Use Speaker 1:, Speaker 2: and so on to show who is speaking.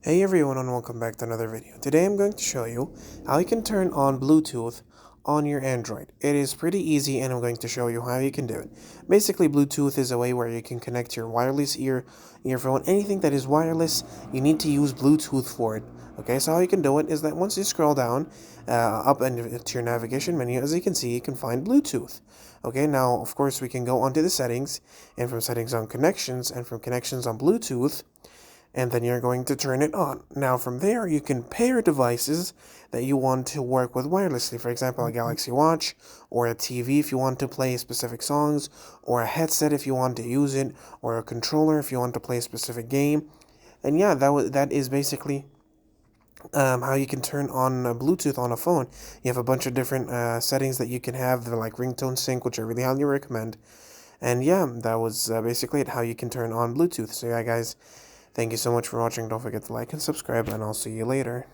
Speaker 1: Hey everyone and welcome back to another video. Today I'm going to show you how you can turn on Bluetooth on your Android. It is pretty easy and I'm going to show you how you can do it. Basically, Bluetooth is a way where you can connect your wireless earphone, anything that is wireless, you need to use Bluetooth for it. Okay, so how you can do it is that once you scroll down up into your navigation menu, as you can see, you can find Bluetooth. Okay, now of course we can go onto the settings, and from settings on connections, and from connections on Bluetooth, and then you're going to turn it on. Now from there you can pair devices that you want to work with wirelessly, for example a Galaxy Watch, or a TV if you want to play specific songs, or a headset if you want to use it, or a controller if you want to play a specific game. And yeah, that is basically how you can turn on Bluetooth on a phone. You have a bunch of different settings that you can have. They're like ringtone sync, which I really highly recommend. And yeah, that was basically it, how you can turn on Bluetooth. So yeah, guys, thank you so much for watching. Don't forget to like and subscribe, and I'll see you later.